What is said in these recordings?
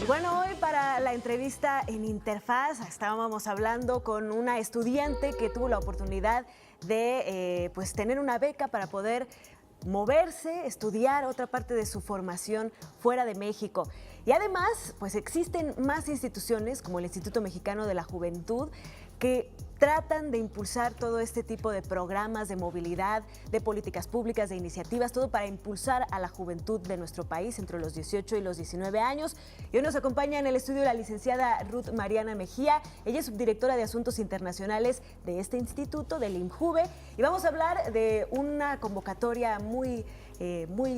Bueno, hoy para la entrevista en Interfaz estábamos hablando con una estudiante que tuvo la oportunidad de tener una beca para poder moverse, estudiar otra parte de su formación fuera de México. Y además, pues existen más instituciones como el Instituto Mexicano de la Juventud que tratan de impulsar todo este tipo de programas de movilidad, de políticas públicas, de iniciativas, todo para impulsar a la juventud de nuestro país entre los 18 y los 19 años. Y hoy nos acompaña en el estudio la licenciada Ruth Mariana Mejía. Ella es subdirectora de Asuntos Internacionales de este instituto, del IMJUVE, y vamos a hablar de una convocatoria muy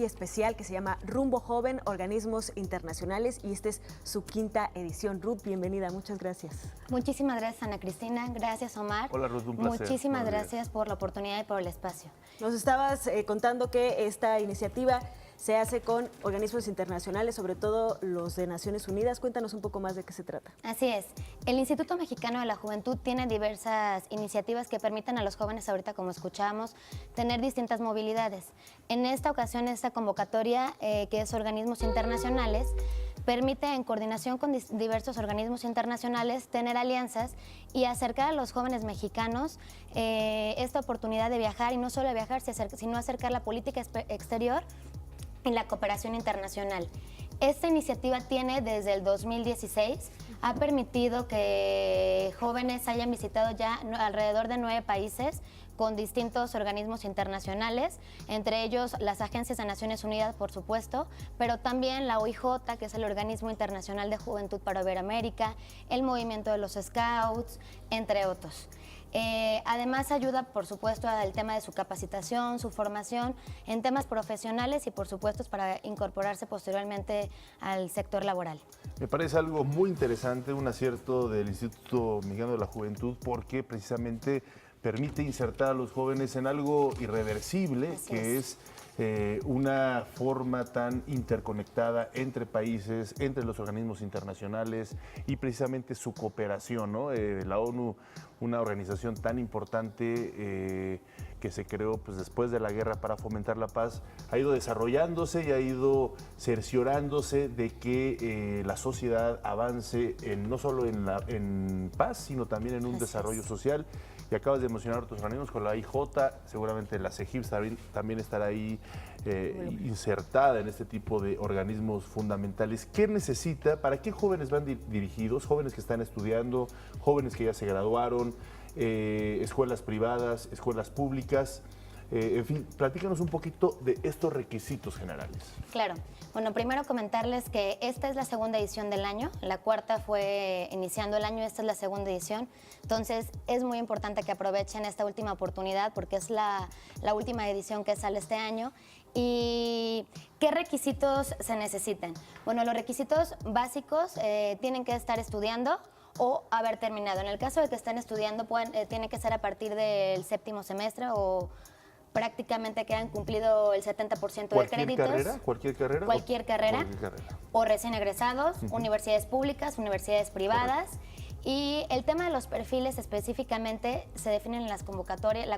especial que se llama Rumbo Joven, Organismos Internacionales, y esta es su 5ª edición. Ruth, bienvenida, muchas gracias. Muchísimas gracias, Ana Cristina. Gracias, Omar. Hola, Ruth, un placer. Muchísimas gracias por la oportunidad y por el espacio. Nos estabas contando que esta iniciativa se hace con organismos internacionales, sobre todo los de Naciones Unidas. Cuéntanos un poco más de qué se trata. Así es. El Instituto Mexicano de la Juventud tiene diversas iniciativas que permiten a los jóvenes, ahorita como escuchábamos, tener distintas movilidades. En esta ocasión, esta convocatoria, que es organismos internacionales, permite, en coordinación con diversos organismos internacionales, tener alianzas y acercar a los jóvenes mexicanos esta oportunidad de viajar, y no solo de viajar, sino acercar la política exterior y la cooperación internacional. Esta iniciativa tiene desde el 2016, ha permitido que jóvenes hayan visitado ya alrededor de 9 países con distintos organismos internacionales, entre ellos las agencias de Naciones Unidas, por supuesto, pero también la OIJ, que es el Organismo Internacional de Juventud para Iberoamérica, el Movimiento de los Scouts, entre otros. Además ayuda, por supuesto, al tema de su capacitación, su formación en temas profesionales y, por supuesto, para incorporarse posteriormente al sector laboral. Me parece algo muy interesante, un acierto del Instituto Mexicano de la Juventud, porque precisamente permite insertar a los jóvenes en algo irreversible, que es una forma tan interconectada entre países, entre los organismos internacionales y precisamente su cooperación, ¿no? La ONU, una organización tan importante que se creó pues, después de la guerra para fomentar la paz, ha ido desarrollándose y ha ido cerciorándose de que la sociedad avance no solo en paz, sino también en un desarrollo social. Y acabas de mencionar otros organismos, con la IJ, seguramente la CEGIP también estará ahí insertada en este tipo de organismos fundamentales. ¿Qué necesita? ¿Para qué jóvenes van dirigidos? Jóvenes que están estudiando, jóvenes que ya se graduaron, escuelas privadas, escuelas públicas. En fin, platícanos un poquito de estos requisitos generales. Claro. Bueno, primero comentarles que esta es la 2ª edición del año. La 4ª fue iniciando el año, esta es la 2ª edición. Entonces, es muy importante que aprovechen esta última oportunidad porque es la última edición que sale este año. ¿Y qué requisitos se necesitan? Bueno, los requisitos básicos tienen que estar estudiando o haber terminado. En el caso de que estén estudiando, tiene que ser a partir del 7º semestre o prácticamente que han cumplido el 70% de créditos. ¿Cualquier carrera? Cualquier carrera. O recién egresados, universidades públicas, universidades privadas. Correcto. Y el tema de los perfiles específicamente se definen en la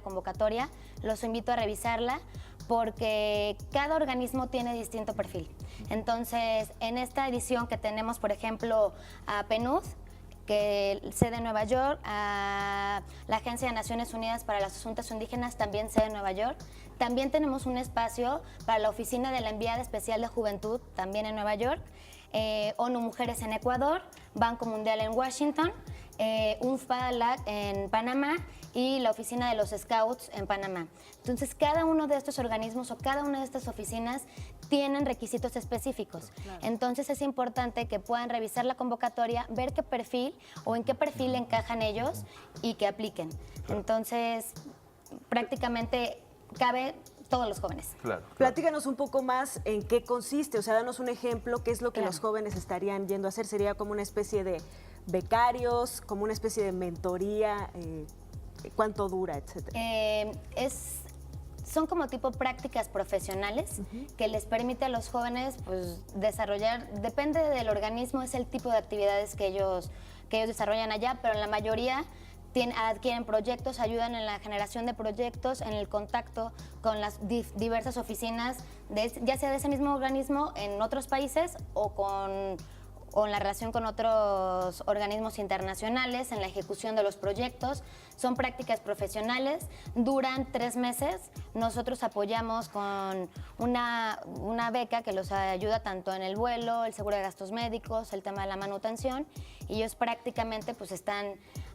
convocatoria. Los invito a revisarla porque cada organismo tiene distinto perfil. Entonces, en esta edición que tenemos, por ejemplo, a PNUD, que sede en Nueva York, a la Agencia de Naciones Unidas para los Asuntos Indígenas, también sede en Nueva York. También tenemos un espacio para la Oficina de la Enviada Especial de Juventud, también en Nueva York, ONU Mujeres en Ecuador, Banco Mundial en Washington, UNFPA-LAC en Panamá y la Oficina de los Scouts en Panamá. Entonces, cada uno de estos organismos o cada una de estas oficinas tienen requisitos específicos. Claro. Entonces, es importante que puedan revisar la convocatoria, ver qué perfil o en qué perfil encajan ellos y que apliquen. Claro. Entonces, prácticamente cabe todos los jóvenes. Claro. Platícanos un poco más en qué consiste, o sea, danos un ejemplo, qué es lo que los jóvenes estarían yendo a hacer. ¿Sería como una especie de becarios, como una especie de mentoría? ¿Cuánto dura, etcétera? Son como tipo prácticas profesionales que les permite a los jóvenes pues, desarrollar, depende del organismo, es el tipo de actividades que ellos desarrollan allá, pero en la mayoría adquieren proyectos, ayudan en la generación de proyectos, en el contacto con las diversas oficinas, ya sea de ese mismo organismo en otros países o con o en la relación con otros organismos internacionales, en la ejecución de los proyectos. Son prácticas profesionales, duran 3 meses. Nosotros apoyamos con una beca que los ayuda tanto en el vuelo, el seguro de gastos médicos, el tema de la manutención, y ellos prácticamente pues están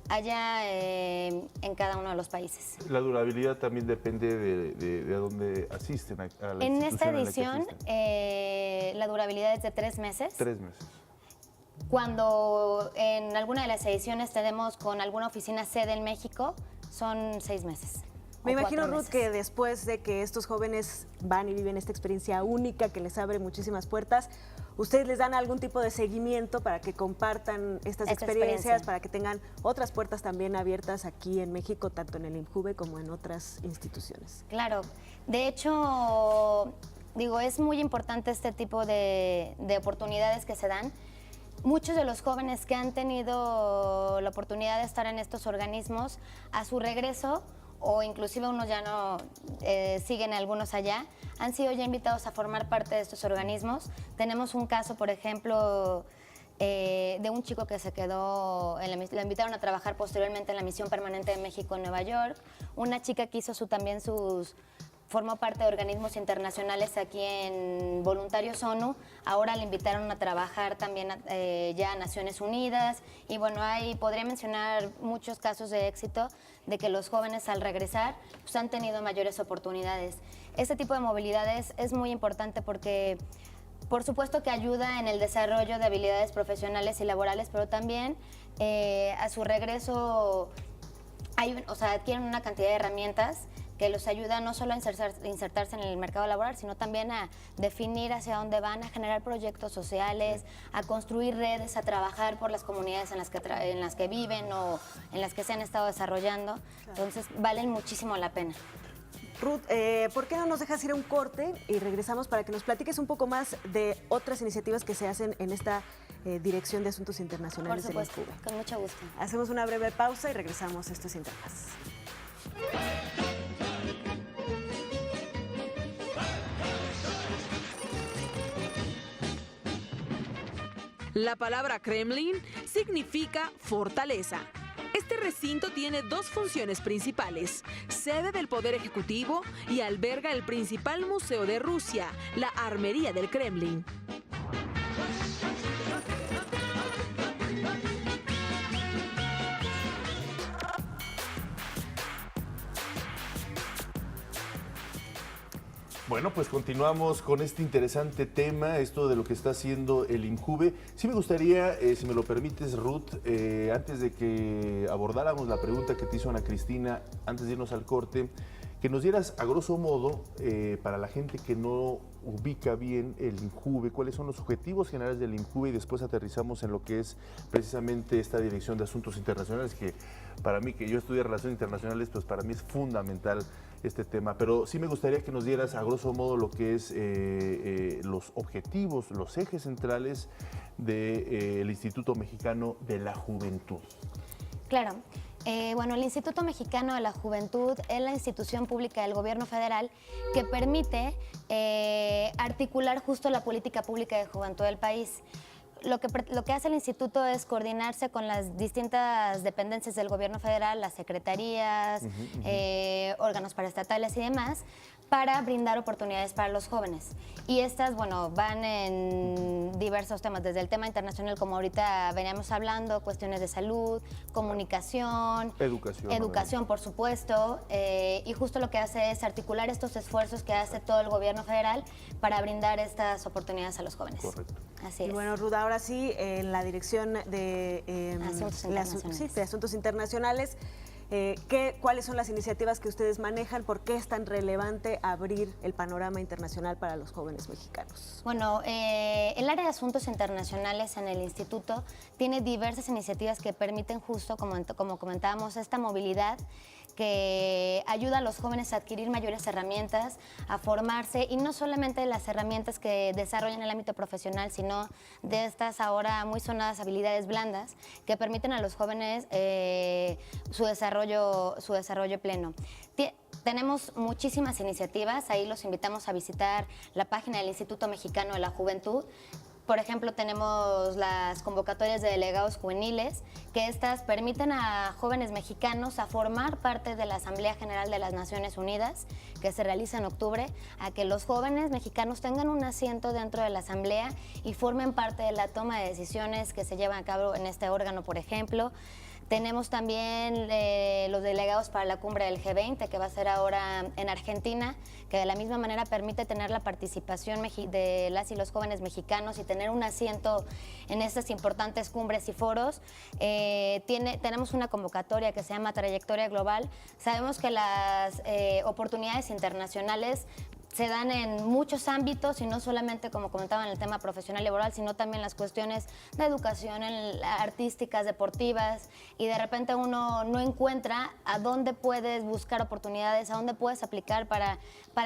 allá en cada uno de los países. La durabilidad también depende de a dónde asisten. A la En esta institución en la que edición, asisten. la durabilidad es de 3 meses. 3 meses. Cuando en alguna de las ediciones tenemos con alguna oficina sede en México, son 6 meses. Me o imagino, 4 Ruth, meses. que después de que estos jóvenes van y viven esta experiencia única que les abre muchísimas puertas, ustedes les dan algún tipo de seguimiento para que compartan estas Esta experiencias, experiencia. para que tengan otras puertas también abiertas aquí en México, tanto en el INJUVE como en otras instituciones. Claro. De hecho, digo, es muy importante este tipo de oportunidades que se dan. Muchos de los jóvenes que han tenido la oportunidad de estar en estos organismos, a su regreso, o inclusive unos ya no siguen algunos allá, han sido ya invitados a formar parte de estos organismos. Tenemos un caso, por ejemplo, de un chico que se quedó, lo invitaron a trabajar posteriormente en la Misión Permanente de México en Nueva York. Una chica que hizo formó parte de organismos internacionales aquí en Voluntarios ONU. Ahora le invitaron a trabajar también ya a Naciones Unidas. Y bueno, podría mencionar muchos casos de éxito de que los jóvenes al regresar pues, han tenido mayores oportunidades. Este tipo de movilidades es muy importante porque por supuesto que ayuda en el desarrollo de habilidades profesionales y laborales, pero también a su regreso adquieren una cantidad de herramientas que los ayuda no solo a insertarse en el mercado laboral, sino también a definir hacia dónde van, a generar proyectos sociales, a construir redes, a trabajar por las comunidades en las que viven o en las que se han estado desarrollando. Entonces, valen muchísimo la pena. Ruth, ¿por qué no nos dejas ir a un corte y regresamos para que nos platiques un poco más de otras iniciativas que se hacen en esta Dirección de Asuntos Internacionales Por del supuesto, INJUVE? con mucho gusto. Hacemos una breve pausa y regresamos. Esto es Interfaz. La palabra Kremlin significa fortaleza. Este recinto tiene 2 funciones principales: sede del Poder Ejecutivo y alberga el principal museo de Rusia, la Armería del Kremlin. Bueno, pues continuamos con este interesante tema, esto de lo que está haciendo el INJUVE. Sí me gustaría, si me lo permites, Ruth, antes de que abordáramos la pregunta que te hizo Ana Cristina, antes de irnos al corte, que nos dieras a grosso modo, para la gente que no ubica bien el INJUVE, cuáles son los objetivos generales del INJUVE, y después aterrizamos en lo que es precisamente esta Dirección de Asuntos Internacionales, que para mí, que yo estudié Relaciones Internacionales, pues para mí es fundamental este tema. Pero sí me gustaría que nos dieras a grosso modo lo que es los objetivos, los ejes centrales del Instituto Mexicano de la Juventud. Claro. Bueno, el Instituto Mexicano de la Juventud es la institución pública del gobierno federal que permite articular justo la política pública de juventud del país. Lo que hace el instituto es coordinarse con las distintas dependencias del gobierno federal, las secretarías, órganos paraestatales y demás, para brindar oportunidades para los jóvenes. Y estas, bueno, van en diversos temas, desde el tema internacional, como ahorita veníamos hablando, cuestiones de salud, comunicación, educación, por supuesto, y justo lo que hace es articular estos esfuerzos que hace todo el gobierno federal para brindar estas oportunidades a los jóvenes. Correcto. Así es. Y bueno, Ruth, ahora sí, en la Dirección de Asuntos Internacionales, ¿cuáles son las iniciativas que ustedes manejan? ¿Por qué es tan relevante abrir el panorama internacional para los jóvenes mexicanos? Bueno, el área de asuntos internacionales en el instituto tiene diversas iniciativas que permiten justo, como comentábamos, esta movilidad que ayuda a los jóvenes a adquirir mayores herramientas, a formarse, y no solamente las herramientas que desarrollan en el ámbito profesional, sino de estas ahora muy sonadas habilidades blandas que permiten a los jóvenes su desarrollo pleno. Tenemos muchísimas iniciativas, ahí los invitamos a visitar la página del Instituto Mexicano de la Juventud. Por ejemplo, tenemos las convocatorias de delegados juveniles, que estas permiten a jóvenes mexicanos a formar parte de la Asamblea General de las Naciones Unidas, que se realiza en octubre, a que los jóvenes mexicanos tengan un asiento dentro de la Asamblea y formen parte de la toma de decisiones que se llevan a cabo en este órgano, por ejemplo. Tenemos también los delegados para la cumbre del G20, que va a ser ahora en Argentina, que de la misma manera permite tener la participación de las y los jóvenes mexicanos y tener un asiento en estas importantes cumbres y foros. Tenemos una convocatoria que se llama Trayectoria Global. Sabemos que las oportunidades internacionales se dan en muchos ámbitos y no solamente, como comentaba, en el tema profesional y laboral, sino también las cuestiones de educación, artísticas, deportivas, y de repente uno no encuentra a dónde puedes buscar oportunidades, a dónde puedes aplicar para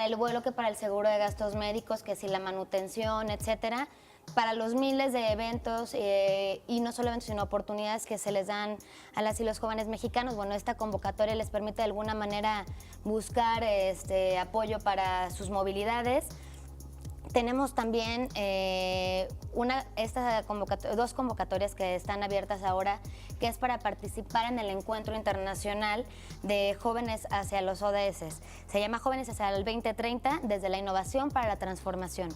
el vuelo, que para el seguro de gastos médicos, que si la manutención, etcétera, para los miles de eventos y no solo eventos, sino oportunidades que se les dan a las y los jóvenes mexicanos. Bueno, esta convocatoria les permite de alguna manera buscar apoyo para sus movilidades. Tenemos también dos convocatorias que están abiertas ahora, que es para participar en el Encuentro Internacional de Jóvenes hacia los ODS. Se llama Jóvenes hacia el 2030, desde la innovación para la transformación.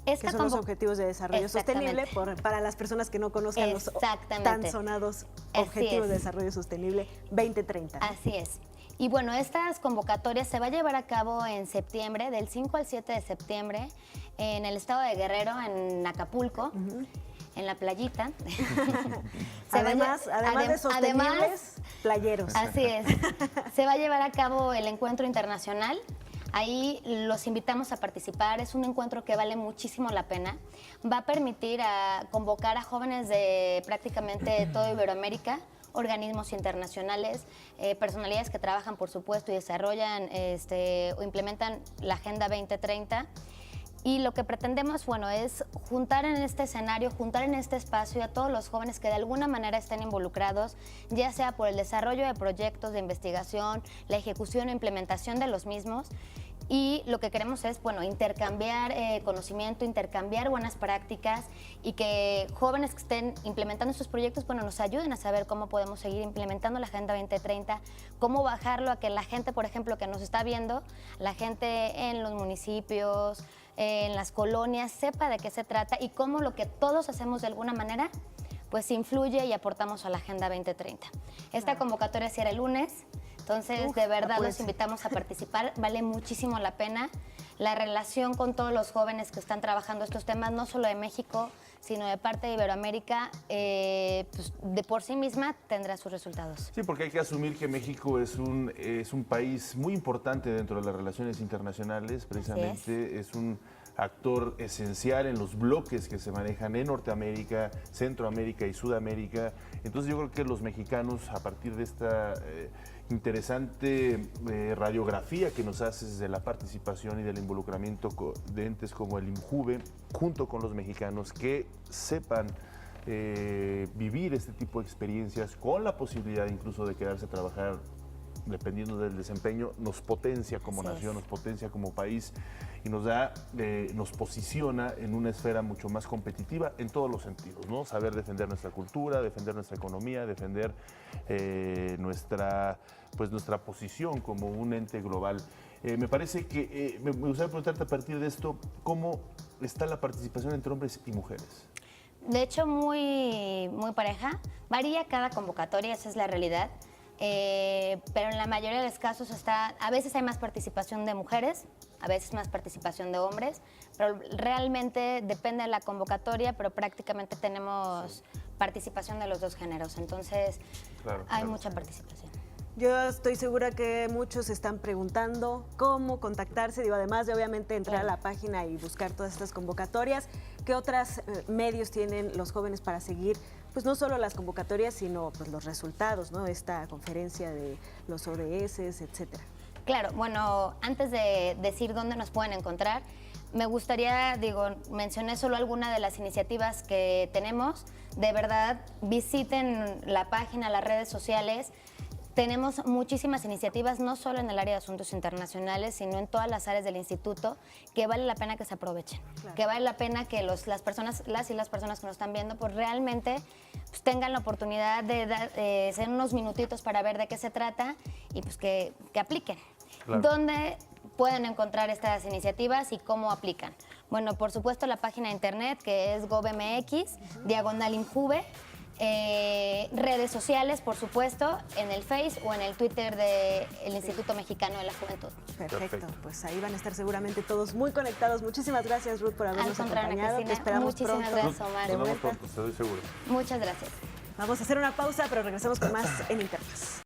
Que son los Objetivos de Desarrollo Sostenible, para las personas que no conozcan los tan sonados Objetivos de Desarrollo Sostenible 2030. Así es. Y bueno, estas convocatorias se va a llevar a cabo en septiembre, del 5 al 7 de septiembre, en el estado de Guerrero, en Acapulco, en la playita. además de sostenibles, playeros. Así es. Se va a llevar a cabo el encuentro internacional. Ahí los invitamos a participar. Es un encuentro que vale muchísimo la pena. Va a permitir convocar a jóvenes de prácticamente toda Iberoamérica, organismos internacionales, personalidades que trabajan, por supuesto, y desarrollan o implementan la Agenda 2030. Y lo que pretendemos, bueno, es juntar en este escenario, juntar en este espacio a todos los jóvenes que de alguna manera estén involucrados, ya sea por el desarrollo de proyectos de investigación, la ejecución o implementación de los mismos. Y lo que queremos es, bueno, intercambiar conocimiento, intercambiar buenas prácticas y que jóvenes que estén implementando estos proyectos, bueno, nos ayuden a saber cómo podemos seguir implementando la Agenda 2030, cómo bajarlo a que la gente, por ejemplo, que nos está viendo, la gente en los municipios, en las colonias, sepa de qué se trata y cómo lo que todos hacemos de alguna manera, pues influye y aportamos a la Agenda 2030. Esta convocatoria cierra el lunes. Entonces, de verdad, los invitamos a participar. Vale muchísimo la pena. La relación con todos los jóvenes que están trabajando estos temas, no solo de México, sino de parte de Iberoamérica, pues de por sí misma tendrá sus resultados. Sí, porque hay que asumir que México es un país muy importante dentro de las relaciones internacionales. Precisamente es un actor esencial en los bloques que se manejan en Norteamérica, Centroamérica y Sudamérica. Entonces yo creo que los mexicanos, a partir de esta interesante radiografía que nos haces de la participación y del involucramiento de entes como el INJUVE, junto con los mexicanos que sepan vivir este tipo de experiencias con la posibilidad incluso de quedarse a trabajar dependiendo del desempeño, nos potencia como nación, nos potencia como país y nos posiciona en una esfera mucho más competitiva en todos los sentidos, ¿no? Saber defender nuestra cultura, defender nuestra economía, defender nuestra posición como un ente global. Me parece que me gustaría preguntarte a partir de esto, ¿cómo está la participación entre hombres y mujeres? De hecho, muy pareja. Varía cada convocatoria, esa es la realidad. Pero en la mayoría de los casos a veces hay más participación de mujeres, a veces más participación de hombres, pero realmente depende de la convocatoria, pero prácticamente tenemos participación de los dos géneros, entonces hay mucha participación. Yo estoy segura que muchos están preguntando cómo contactarse, además de obviamente entrar a la página y buscar todas estas convocatorias. ¿Qué otros medios tienen los jóvenes para seguir, pues no solo las convocatorias, sino pues los resultados, ¿no? Esta conferencia de los ODS, etcétera? Claro, bueno, antes de decir dónde nos pueden encontrar, me gustaría, mencioné solo alguna de las iniciativas que tenemos. De verdad, visiten la página, las redes sociales. tenemos muchísimas iniciativas, no solo en el área de asuntos internacionales, sino en todas las áreas del instituto, que vale la pena que se aprovechen, que vale la pena que las y las personas que nos están viendo, pues realmente pues, tengan la oportunidad de hacer unos minutitos para ver de qué se trata y pues que apliquen. Claro. ¿Dónde pueden encontrar estas iniciativas y cómo aplican? Bueno, por supuesto la página de internet que es gov.mx/Injuve, redes sociales, por supuesto, en el Face o en el Twitter del Instituto Mexicano de la Juventud. Perfecto, pues ahí van a estar seguramente todos muy conectados. Muchísimas gracias, Ruth, por habernos Al contrario, acompañado. Cristina, Te esperamos muchísimas pronto. gracias, Omar. de Nos vemos vuelta. pronto, estoy seguro. Muchas gracias. Vamos a hacer una pausa, pero regresamos con más en Interfaz.